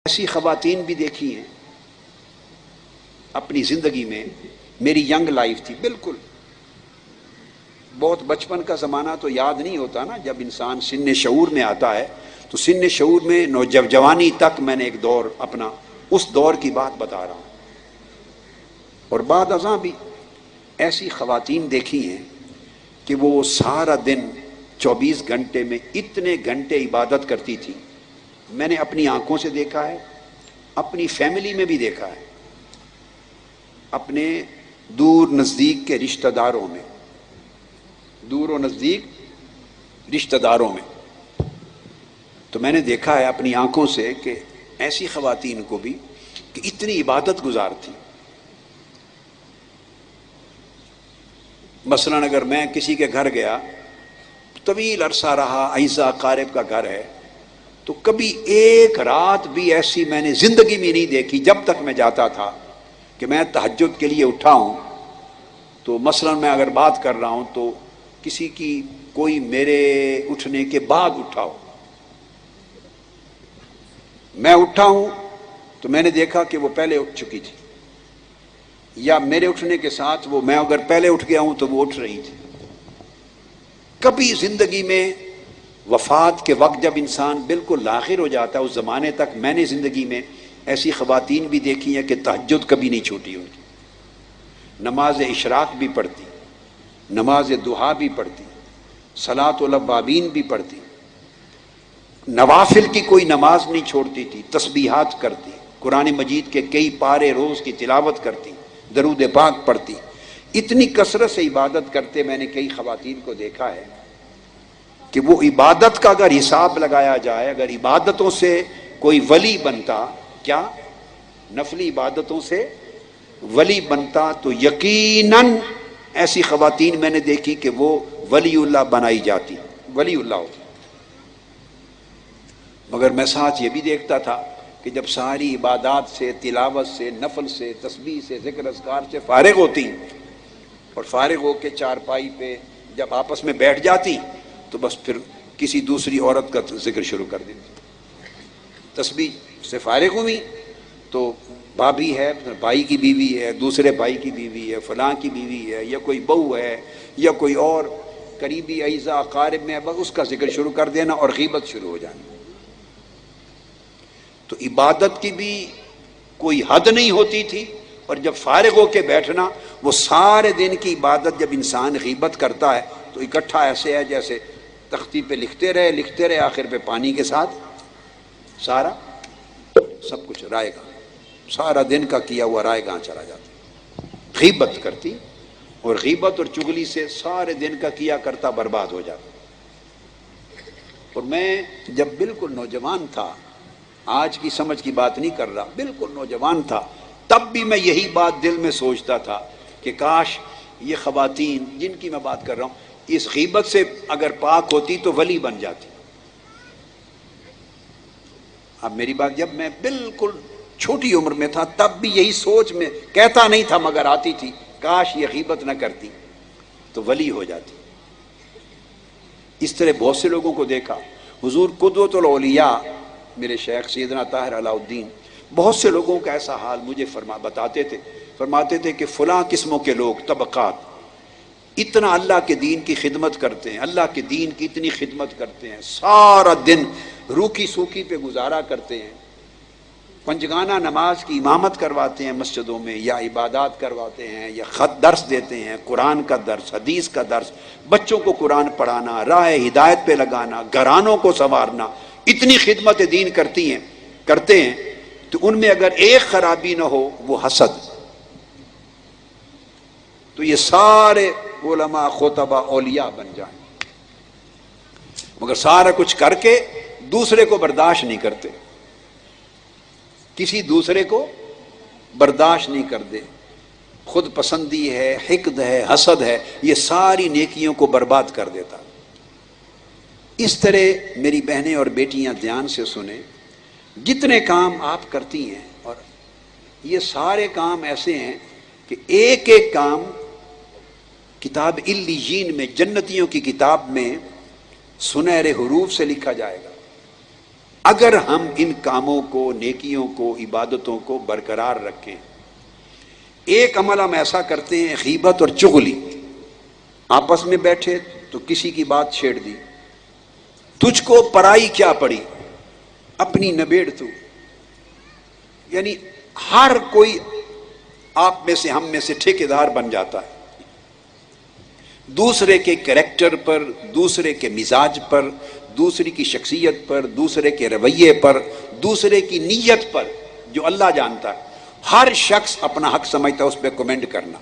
ایسی خواتین بھی دیکھی ہیں اپنی زندگی میں. میری ینگ لائف تھی بالکل، بہت بچپن کا زمانہ تو یاد نہیں ہوتا نا. جب انسان سن شعور میں آتا ہے تو سن شعور میں جوانی تک میں نے ایک دور اپنا اس دور کی بات بتا رہا ہوں. اور بعد ازاں بھی ایسی خواتین دیکھی ہیں کہ وہ سارا دن 24 گھنٹے میں اتنے گھنٹے عبادت کرتی تھی. میں نے اپنی آنکھوں سے دیکھا ہے، اپنی فیملی میں بھی دیکھا ہے، اپنے دور نزدیک کے رشتہ داروں میں، دور و نزدیک رشتہ داروں میں. تو میں نے دیکھا ہے اپنی آنکھوں سے کہ ایسی خواتین کو بھی کہ اتنی عبادت گزار تھی. مثلا اگر میں کسی کے گھر گیا، طویل عرصہ رہا، اعزا اقارب کا گھر ہے، تو کبھی ایک رات بھی ایسی میں نے زندگی میں نہیں دیکھی جب تک میں جاتا تھا کہ میں تہجد کے لیے اٹھا ہوں. تو مثلا میں اگر بات کر رہا ہوں تو کسی کی کوئی میرے اٹھنے کے بعد اٹھا ہو، میں اٹھا ہوں تو میں نے دیکھا کہ وہ پہلے اٹھ چکی تھی، یا میرے اٹھنے کے ساتھ وہ، میں اگر پہلے اٹھ گیا ہوں تو وہ اٹھ رہی تھی. کبھی زندگی میں وفات کے وقت جب انسان بالکل لاخر ہو جاتا ہے اس زمانے تک میں نے زندگی میں ایسی خواتین بھی دیکھی ہیں کہ تہجد کبھی نہیں چھوٹی ان کی. نماز اشراق بھی پڑھتی، نماز دہا بھی پڑھتی، صلاۃ الاوابین بھی پڑھتی، نوافل کی کوئی نماز نہیں چھوڑتی تھی، تسبیحات کرتی، قرآن مجید کے کئی پارے روز کی تلاوت کرتی، درود پاک پڑھتی. اتنی کثرت سے عبادت کرتے میں نے کئی خواتین کو دیکھا ہے کہ وہ عبادت کا اگر حساب لگایا جائے، اگر عبادتوں سے کوئی ولی بنتا، کیا نفلی عبادتوں سے ولی بنتا، تو یقیناً ایسی خواتین میں نے دیکھی کہ وہ ولی اللہ بنائی جاتی، ولی اللہ ہوتی. مگر میں ساتھ یہ بھی دیکھتا تھا کہ جب ساری عبادات سے، تلاوت سے، نفل سے، تسبیح سے، ذکر اذکار سے فارغ ہوتی اور فارغ ہو کے چارپائی پہ جب آپس میں بیٹھ جاتی تو بس پھر کسی دوسری عورت کا ذکر شروع کر دیتی. تسبیح سے فارغ ہوئی تو بھابھی ہے، بھائی کی بیوی ہے، دوسرے بھائی کی بیوی ہے، فلاں کی بیوی ہے، یا کوئی بہو ہے، یا کوئی اور قریبی اعزا اقارب میں ہے، بس اس کا ذکر شروع کر دینا اور غیبت شروع ہو جانی. تو عبادت کی بھی کوئی حد نہیں ہوتی تھی، اور جب فارغ ہو کے بیٹھنا، وہ سارے دن کی عبادت جب انسان غیبت کرتا ہے تو اکٹھا ایسے ہے جیسے تختی پہ لکھتے رہے، آخر پہ پانی کے ساتھ سارا سب کچھ رائے گاں، سارا دن کا کیا ہوا رائے گاں چلا جاتا. غیبت کرتی، اور غیبت اور چغلی سے سارے دن کا کیا کرتا برباد ہو جاتا. اور میں جب بالکل نوجوان تھا، آج کی سمجھ کی بات نہیں کر رہا، بالکل نوجوان تھا، تب بھی میں یہی بات دل میں سوچتا تھا کہ کاش یہ خواتین جن کی میں بات کر رہا ہوں اس غیبت سے اگر پاک ہوتی تو ولی بن جاتی. اب میری بات، جب میں بالکل چھوٹی عمر میں تھا تب بھی یہی سوچ میں، کہتا نہیں تھا مگر آتی تھی، کاش یہ غیبت نہ کرتی تو ولی ہو جاتی. اس طرح بہت سے لوگوں کو دیکھا. حضور قدوۃ الاولیاء میرے شیخ سیدنا طاہر علاء الدین بہت سے لوگوں کا ایسا حال مجھے فرماتے تھے کہ فلاں قسموں کے لوگ، طبقات اتنا اللہ کے دین کی خدمت کرتے ہیں، اللہ کے دین کی اتنی خدمت کرتے ہیں، سارا دن روکی سوکھی پہ گزارا کرتے ہیں، پنجگانہ نماز کی امامت کرواتے ہیں مسجدوں میں، یا عبادات کرواتے ہیں، یا خط درس دیتے ہیں، قرآن کا درس، حدیث کا درس، بچوں کو قرآن پڑھانا، راہ ہدایت پہ لگانا، گھرانوں کو سنوارنا، اتنی خدمت دین کرتے ہیں تو ان میں اگر ایک خرابی نہ ہو وہ حسد. تو یہ سارے علماء، خطبہ، اولیاء بن جائیں، مگر سارا کچھ کر کے دوسرے کو برداشت نہیں کرتے، کسی دوسرے کو برداشت نہیں کرتے. خود پسندی ہے، حقد ہے، حسد ہے، یہ ساری نیکیوں کو برباد کر دیتا. اس طرح میری بہنیں اور بیٹیاں دھیان سے سنیں، جتنے کام آپ کرتی ہیں، اور یہ سارے کام ایسے ہیں کہ ایک ایک کام کتاب علیین میں، جنتیوں کی کتاب میں سنہرے حروف سے لکھا جائے گا. اگر ہم ان کاموں کو، نیکیوں کو، عبادتوں کو برقرار رکھیں، ایک عمل ہم ایسا کرتے ہیں، غیبت اور چغلی، آپس میں بیٹھے تو کسی کی بات چھیڑ دی، تجھ کو پرائی کیا پڑی، اپنی نبیڑ تو، یعنی ہر کوئی آپ میں سے، ہم میں سے ٹھیکیدار بن جاتا ہے، دوسرے کے کریکٹر پر، دوسرے کے مزاج پر، دوسرے کی شخصیت پر، دوسرے کے رویے پر، دوسرے کی نیت پر، جو اللہ جانتا ہے۔ ہر شخص اپنا حق سمجھتا ہے اس پہ کمنٹ کرنا۔